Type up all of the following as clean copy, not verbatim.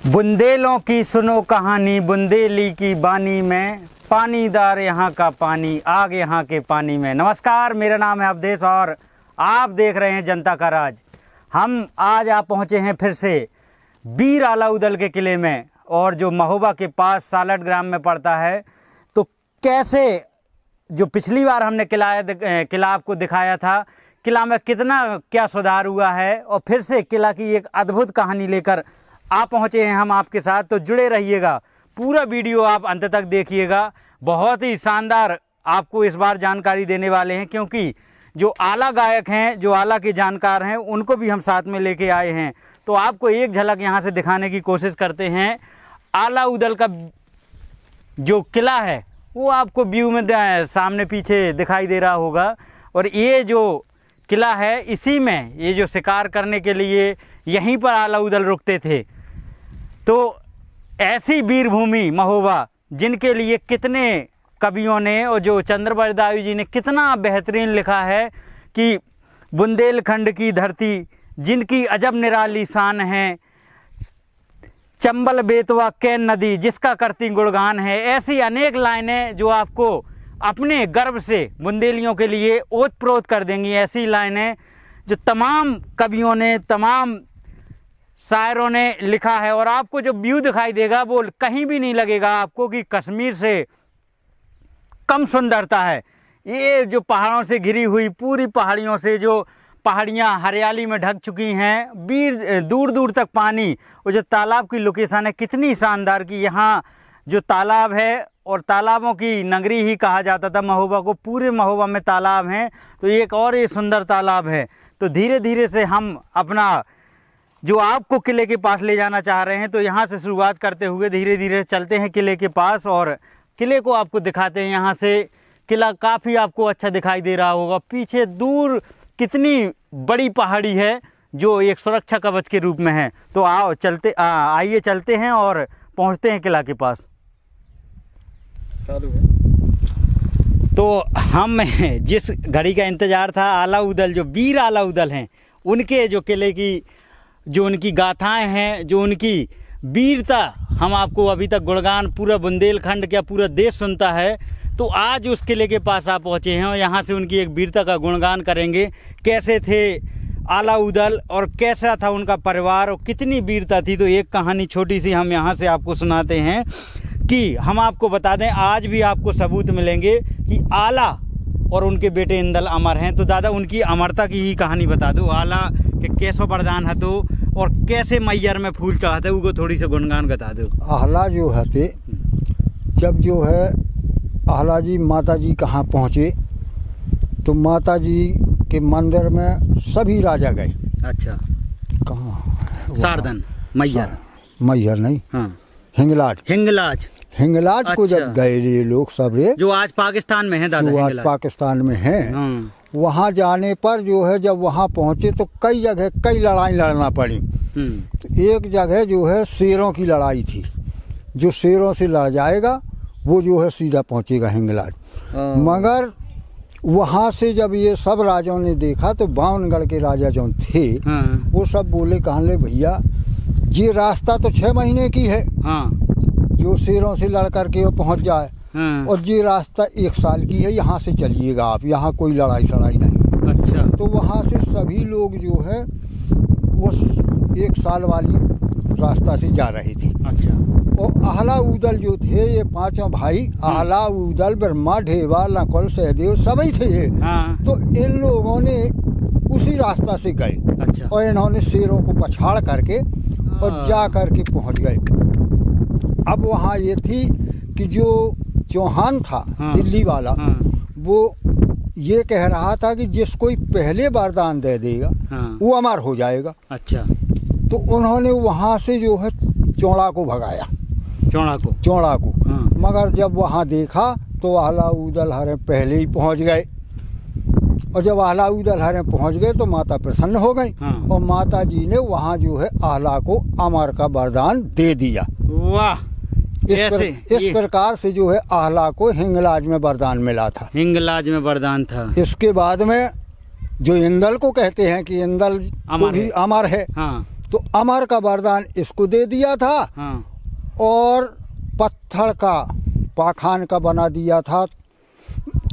बुंदेलों की सुनो कहानी, बुंदेली की बानी में, पानीदार यहाँ का पानी, आग यहाँ के पानी में। नमस्कार, मेरा नाम है अवधेश और आप देख रहे हैं जनता का राज। हम आज आप पहुँचे हैं फिर से बीर आलाउदल के किले में, और जो महोबा के पास सालट ग्राम में पड़ता है। तो कैसे जो पिछली बार हमने किला आपको दिखाया था, किला में कितना क्या सुधार हुआ है, और फिर से किला की एक अद्भुत कहानी लेकर आप पहुँचे हैं हम आपके साथ। तो जुड़े रहिएगा, पूरा वीडियो आप अंत तक देखिएगा। बहुत ही शानदार आपको इस बार जानकारी देने वाले हैं, क्योंकि जो आला गायक हैं, जो आला के जानकार हैं, उनको भी हम साथ में लेके आए हैं। तो आपको एक झलक यहाँ से दिखाने की कोशिश करते हैं। आलाउदल का जो किला है वो आपको व्यू में सामने पीछे दिखाई दे रहा होगा, और ये जो किला है इसी में ये जो शिकार करने के लिए यहीं पर आलाउदल रुकते थे। तो ऐसी वीरभूमि महोबा, जिनके लिए कितने कवियों ने और जो चंद्रबरदायु दायु जी ने कितना बेहतरीन लिखा है कि बुंदेलखंड की धरती जिनकी अजब निराली शान है, चंबल बेतवा कैन नदी जिसका करती गुणगान है। ऐसी अनेक लाइनें जो आपको अपने गर्व से बुंदेलियों के लिए ओतप्रोत कर देंगी। ऐसी लाइनें जो तमाम कवियों ने, तमाम शायरों ने लिखा है, और आपको जो व्यू दिखाई देगा वो कहीं भी नहीं लगेगा आपको कि कश्मीर से कम सुंदरता है। ये जो पहाड़ों से घिरी हुई पूरी पहाड़ियों से, जो पहाड़ियाँ हरियाली में ढक चुकी हैं, दूर दूर तक पानी, और जो तालाब की लोकेशन है कितनी शानदार की। यहाँ जो तालाब है, और तालाबों की नगरी ही कहा जाता था महोबा को, पूरे महोबा में तालाब हैं। तो एक और ये सुंदर तालाब है। तो धीरे धीरे से हम अपना जो आपको किले के पास ले जाना चाह रहे हैं, तो यहाँ से शुरुआत करते हुए धीरे धीरे चलते हैं किले के पास, और किले को आपको दिखाते हैं। यहाँ से किला काफ़ी आपको अच्छा दिखाई दे रहा होगा। पीछे दूर कितनी बड़ी पहाड़ी है जो एक सुरक्षा कवच के रूप में है। तो आओ आइए चलते हैं और पहुँचते हैं किला के पास। तो हम जिस घड़ी का इंतज़ार था, आलाउदल जो वीर आलाउदल हैं, उनके जो किले की जो उनकी गाथाएं हैं, जो उनकी वीरता, हम आपको अभी तक गुणगान पूरा बुंदेलखंड क्या पूरा देश सुनता है। तो आज उस किले के पास आप पहुँचे हैं और यहाँ से उनकी एक वीरता का गुणगान करेंगे। कैसे थे आलाउदल और कैसा था उनका परिवार और कितनी वीरता थी। तो एक कहानी छोटी सी हम यहाँ से आपको सुनाते हैं कि हम आपको बता दें, आज भी आपको सबूत मिलेंगे कि आला और उनके बेटे इंदल अमर हैं। तो दादा, उनकी अमरता की ही कहानी बता दो। आला के कैसो वरदान है तो, और कैसे मैयर में फूल चढ़ाते वो थोड़ी सी गुणगान बता दो। आहला जो है, जब जो है आहला जी माता जी कहाँ पहुँचे, तो माता जी के मंदिर में सभी राजा गए। अच्छा, कहाँ? सारदन मैयर नहीं, हाँ, हिंगलाज को अच्छा। जब गए ये लोग सब रे, जो आज पाकिस्तान में है दादा, जो आज पाकिस्तान में है, हाँ। वहाँ जाने पर जो है जब वहाँ पहुँचे तो कई जगह कई लड़ाई लड़ना पड़ी। तो एक जगह जो है शेरों की लड़ाई थी। जो शेरों से लड़ जाएगा वो जो है सीधा पहुँचेगा हिंगलाज। मगर वहाँ से जब ये सब राजाओं ने देखा तो बावनगढ़ के राजा जो थे, हाँ। वो सब बोले, कहने भैया ये रास्ता तो 6 महीने की है, हाँ। जो शेरों से लड़ करके वो पहुँच जाए, हाँ। और ये रास्ता 1 साल की है, यहाँ से चलिएगा आप, यहाँ कोई लड़ाई शड़ाई नहीं। अच्छा। तो वहाँ से सभी लोग जो है उस 1 साल वाली रास्ता से जा रहे थे। अच्छा। और आलाउदल जो थे, ये 5 भाई, आलाउदल, ब्रह्मा, ढेवा, नकुल, सहदेव सभी थे ये। हाँ। तो इन लोगों ने उसी रास्ता से गए। अच्छा। और इन्होंने शेरों को पछाड़ करके और जा करके पहुँच गए। अब वहाँ ये थी कि जो चौहान था, हाँ। दिल्ली वाला, हाँ। वो ये कह रहा था कि जिसको पहले वरदान दे देगा, हाँ। वो अमर हो जाएगा। अच्छा। तो उन्होंने वहाँ से जो है चौड़ा को भगाया, चौड़ा को। हाँ। मगर जब वहाँ देखा तो आलाउदल हरे पहले ही पहुँच गए, और जब आलाउदल हरे पहुँच गए तो माता प्रसन्न हो गई। हाँ। और माता जी ने वहाँ जो है आला को अमर का वरदान दे दिया। वाह। इस प्रकार से जो है आहला को हिंगलाज में वरदान मिला था। हिंगलाज में वरदान था। इसके बाद में जो इंदल को कहते हैं कि इंदल भी अमर है, हाँ। तो अमर का वरदान इसको दे दिया था हाँ। और पत्थर का पाखान का बना दिया था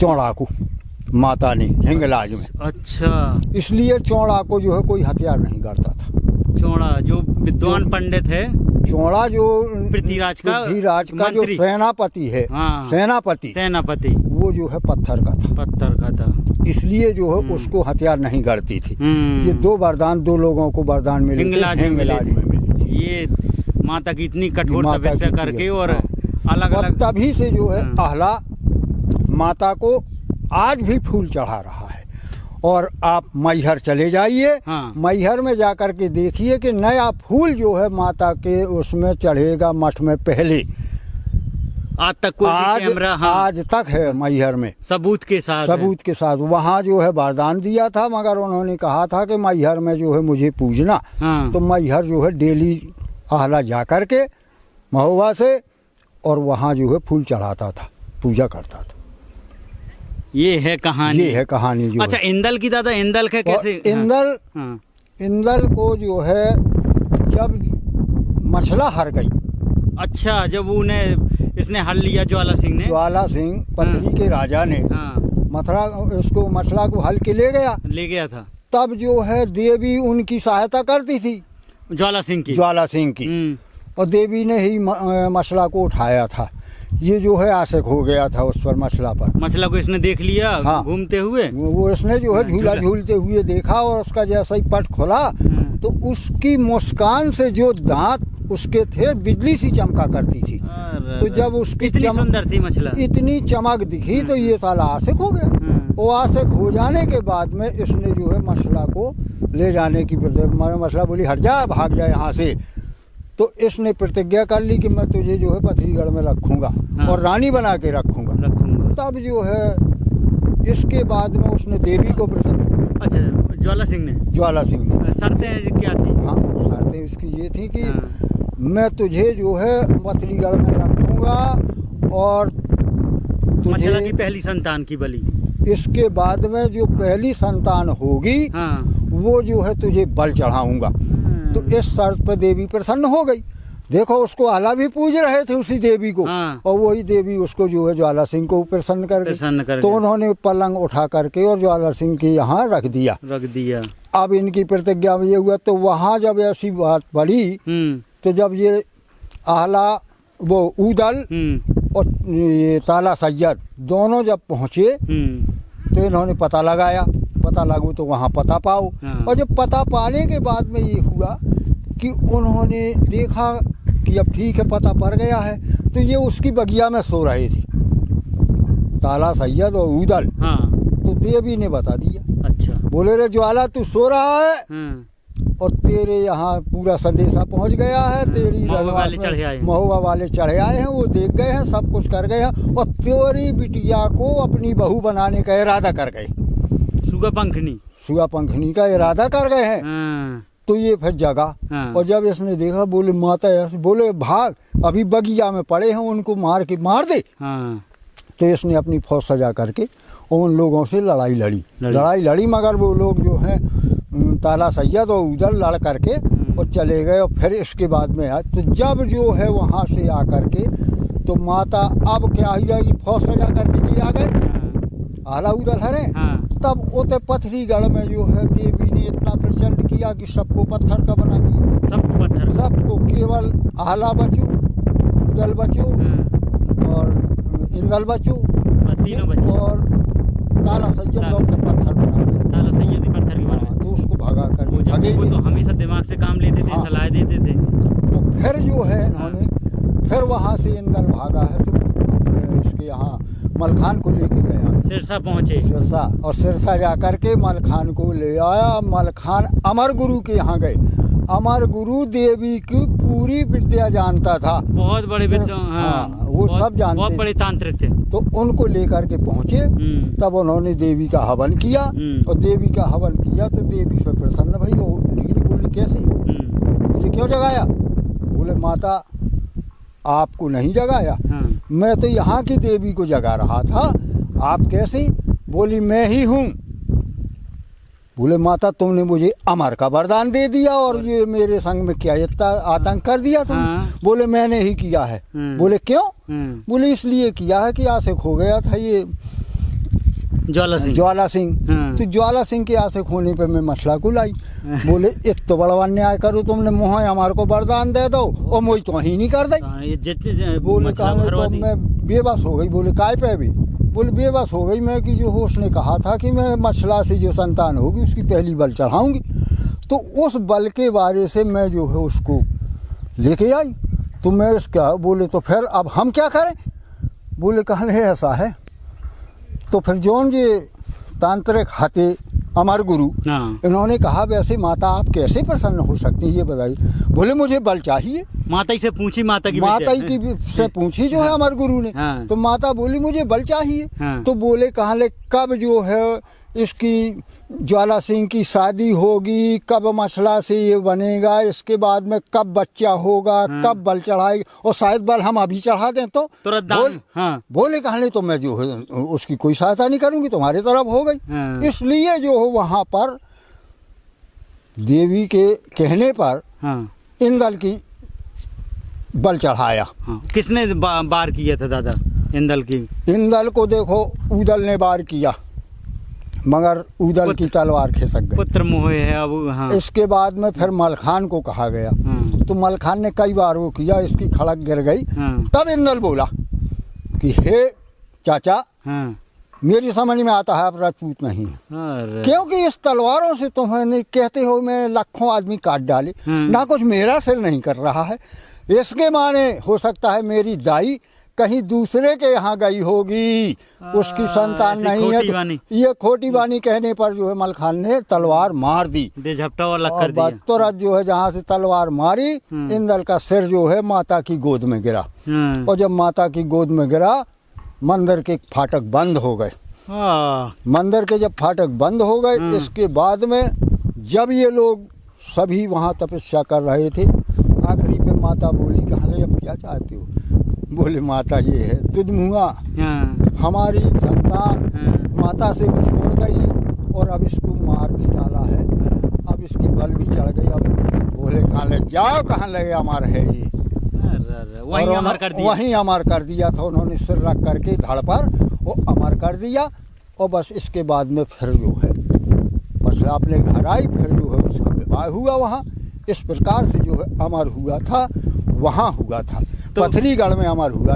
चौड़ा को माता ने हिंगलाज में। अच्छा, इसलिए चौड़ा को जो है कोई हथियार नहीं करता था। चौड़ा जो विद्वान पंडित है, चौड़ा जो पृथ्वीराज का जो सेनापति है, हाँ, सेनापति वो जो है पत्थर का था। इसलिए जो है उसको हथियार नहीं करती थी। ये दो वरदान दो लोगों को वरदान मिले थे, हिंगलाज में मिले थे। ये माता की इतनी कठोर तपस्या करके और अलग अलग, तभी से जो है आहला माता को आज भी फूल चढ़ा रहा है। और आप मैहर चले जाइए, हाँ। मैहर में जाकर के देखिए कि नया फूल जो है माता के उसमें चढ़ेगा मठ में पहले। आज तक कोई कैमरा, हाँ, आज तक है मैहर में सबूत के साथ वहाँ जो है वरदान दिया था, मगर उन्होंने कहा था कि मैहर में जो है मुझे पूजना। हाँ। तो मैहर जो है डेली आहला जा करके महुआ से और वहाँ जो है फूल चढ़ाता था, पूजा करता था। ये है कहानी जो अच्छा, इंदल की दादा, इंदल के कैसे? इंदल, हाँ। इंदल को जो है जब मछला हार गई। अच्छा, जब उन्हें इसने हल लिया ज्वाला सिंह पथरी के राजा ने, हाँ, मछला को हल के ले गया था। तब जो है देवी उनकी सहायता करती थी, ज्वाला सिंह की। और देवी ने ही मछला को उठाया था। ये जो है आशिक हो गया था उस पर, मछला को इसने देख लिया, हाँ, घूमते हुए। वो इसने जो है झूला झूलते हुए देखा और उसका जैसा ही पट खोला तो उसकी मुस्कान से जो दांत उसके थे बिजली सी चमका करती थी। तो जब उसकी इतनी सुंदर थी मछला, इतनी चमक दिखी तो ये साला आशिक हो गया। वो आशिक हो जाने के बाद में इसने जो है मछला को ले जाने की, मछला बोली हट जा, भाग जा यहाँ से। तो इसने प्रतिज्ञा कर ली कि मैं तुझे जो है पथरीगढ़ में रखूंगा, हाँ, और रानी बना के रखूंगा। तब जो है इसके बाद में उसने देवी को प्रसन्न किया। अच्छा, ज्वाला सिंह ने शर्तें क्या थी? हाँ, शर्तें इसकी ये थी कि हाँ, मैं तुझे जो है पथरीगढ़ में रखूंगा और तुझे की पहली संतान की बलि। इसके बाद में जो पहली संतान होगी, हाँ, वो जो है तुझे बल चढ़ाऊंगा। तो इस शर्त पर देवी प्रसन्न हो गई। देखो उसको आला भी पूज रहे थे उसी देवी को, हाँ, और वही देवी उसको जो है ज्वाला सिंह को प्रसन्न कर गई। तो उन्होंने पलंग उठा करके और ज्वाला सिंह के यहाँ रख दिया। अब इनकी प्रतिज्ञा में ये हुआ। तो वहाँ जब ऐसी बात पड़ी तो जब ये आहला वो उदल और ये ताला सैयद दोनों जब पहुँचे तो इन्होंने पता लगाया। पता लागू तो वहाँ पता पाओ, हाँ। और जब पता पाने के बाद में ये हुआ कि उन्होंने देखा कि अब ठीक है पता पड़ गया है। तो ये उसकी बगिया में सो रहे थे, ताला सैयद और उदल, हाँ। तो देवी ने बता दिया। अच्छा, बोले रे ज्वाला तू सो रहा है, हाँ। और तेरे यहाँ पूरा संदेशा पहुँच गया है, हाँ। तेरी महुआ वाले चढ़े आए हैं, वो देख गए हैं, सब कुछ कर गए हैं और तेरी बिटिया को अपनी बहू बनाने का इरादा कर गए। सुगा पंखनी का इरादा कर गए हैं, हाँ। तो ये फिर जगा, हाँ। और जब इसने देखा बोले माता ऐसे, बोले भाग, अभी बगिया में पड़े हैं, उनको मार दे, हाँ। तो इसने अपनी फौज सजा करके उन लोगों से लड़ाई लड़ी मगर वो लोग जो हैं ताला सैयद और उधर लड़ करके और चले गए। और फिर इसके बाद में आए तो जब जो है वहाँ से आकर के तो माता अब क्या ही जाएगी, फौज सजा करके जी आ गए, आला उदल हरे, हाँ। तब ओते पथरीगढ़ में जो है देवी ने इतना प्रचंड किया कि सबको पत्थर का बना दिया। सबको केवल आला बचो, उदल बचो, हाँ। और इंदल बचो, और ताला सैयद लोग के पत्थर बना दिया। ताला सैयद पत्थर के बना, तो उसको भगा कर वो तो हमेशा दिमाग से काम लेते थे, हाँ। सलाह देते थे। तो फिर जो है इन्होंने फिर वहाँ से इंदल भागा है तो इसके यहाँ मलखान को लेके गया, सिरसा पहुँचे, और सिरसा जाकर के मलखान को ले आया। मलखान अमर गुरु के यहाँ गए। अमर गुरु देवी की पूरी विद्या जानता था, बहुत बड़े विद्या, हाँ, वो सब जानते, बहुत बड़े तांत्रिक थे। तो उनको लेकर के पहुँचे, तब उन्होंने देवी का हवन किया, और देवी का हवन किया तो देवी से प्रसन्न भई। निकली, बोली कैसे, मुझे क्यों जगाया? बोले माता आपको नहीं जगाया, हाँ। मैं तो यहाँ की देवी को जगा रहा था, आप कैसे? बोली मैं ही हूँ। बोले माता तुमने मुझे अमर का वरदान दे दिया और ये मेरे संग में क्या इतना आतंक कर दिया तुम। बोले मैंने ही किया है। बोले क्यों? बोले इसलिए किया है कि आशिक हो गया था ये ज्वाला सिंह। तो ज्वाला सिंह के आशिक होने पे मैं मसला को लाई। बोले इतना बड़ा अन्याय करो तुमने, मुँह हमारे को वरदान दे दो और मुझे तो ही नहीं कर दे। बोले तो मैं बेबस हो गई। बोले काय पे भी? बोले बेबस हो गई मैं कि जो उसने कहा था कि मैं मछला से जो संतान होगी उसकी पहली बल चढ़ाऊंगी, तो उस बल के बारे से मैं जो है उसको लेके आई। तो मैं इसका बोले तो फिर अब हम क्या करें? बोले कहने ऐसा है तो फिर जौन जी तांत्रिक हते अमर गुरु इन्होंने कहा वैसे माता आप कैसे प्रसन्न हो सकती हैं ये बताइए। बोले मुझे बल चाहिए। माता ही से पूछी, माता की से पूछी जो है अमर गुरु ने। तो माता बोली मुझे बल चाहिए। तो बोले कहाँ ले कब जो है इसकी ज्वाला सिंह की शादी होगी, कब मसला से ये बनेगा, इसके बाद में कब बच्चा होगा, कब बल चढ़ाएगी और शायद बल हम अभी चढ़ा दें तो बोले कहा नहीं तो मैं जो है उसकी कोई सहायता नहीं करूंगी, तुम्हारी तरफ हो गई। इसलिए जो हो वहां पर देवी के कहने पर इंदल की बल चढ़ाया। किसने बार किया था दादा इंदल की? इंदल को देखो उदल ने बार किया मगर उदल की तलवार खिसक गई। पुत्र मोह है अब। इसके बाद में फिर मलखान को कहा गया। तो मलखान ने कई बार वो किया, इसकी खड़क गिर गई। तब इंदल बोला कि हे चाचा मेरी समझ में आता है आप राजपूत नहीं है, क्योंकि इस तलवारों से तुम्हें कहते हो मैं लाखों आदमी काट डाले, ना कुछ मेरा सिर नहीं कर रहा है। इसके माने हो सकता है मेरी दाई कहीं दूसरे के यहाँ गई होगी, उसकी संतान नहीं है। तो ये खोटी बानी कहने पर जो है मलखान ने तलवार मार दी। और तुरंत जो है जहाँ से तलवार मारी इंदल का सिर जो है माता की गोद में गिरा। और जब माता की गोद में गिरा मंदिर के फाटक बंद हो गए। मंदिर के जब फाटक बंद हो गए इसके बाद में जब ये लोग सभी वहाँ तपस्या कर रहे थे, आखिरी पे माता बोली कहा अब क्या चाहते हो? बोले माता ये है तुझ मुआ हमारी संतान माता से भी छोड़ गई और अब इसको मार भी डाला है, अब इसकी बल भी चढ़ गई। अब बोले कहाँ ले जाओ, कहाँ लगे अमर है ये। वहीं अमर कर दिया। वहीं अमर कर दिया था उन्होंने, सिर रख करके धड़ पर वो अमर कर दिया। और बस इसके बाद में फिर जो है मसला अपने घर आई, फिर जो है उसका विवाह हुआ वहाँ। इस प्रकार से जो है अमर हुआ था, वहाँ हुआ था तो पथरीगढ़ में अमर हुआ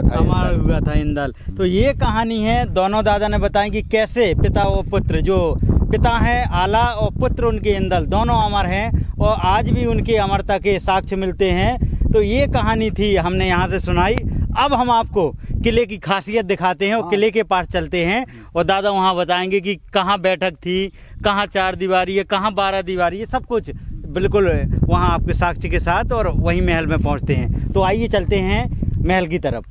था इंदल। तो ये कहानी है दोनों दादा ने बताई कि कैसे पिता और पुत्र, जो पिता हैं आला और पुत्र उनके इंदल, दोनों अमर हैं और आज भी उनकी अमरता के साक्ष्य मिलते हैं। तो ये कहानी थी हमने यहाँ से सुनाई। अब हम आपको किले की खासियत दिखाते हैं और किले के पास चलते हैं और दादा वहाँ बताएंगे कि कहाँ बैठक थी, कहाँ 4 दीवारी है, कहाँ 12 दीवारी है, सब कुछ बिल्कुल वहाँ आपके साक्ष्य के साथ, और वहीं महल में पहुँचते हैं। तो आइए चलते हैं महल की तरफ।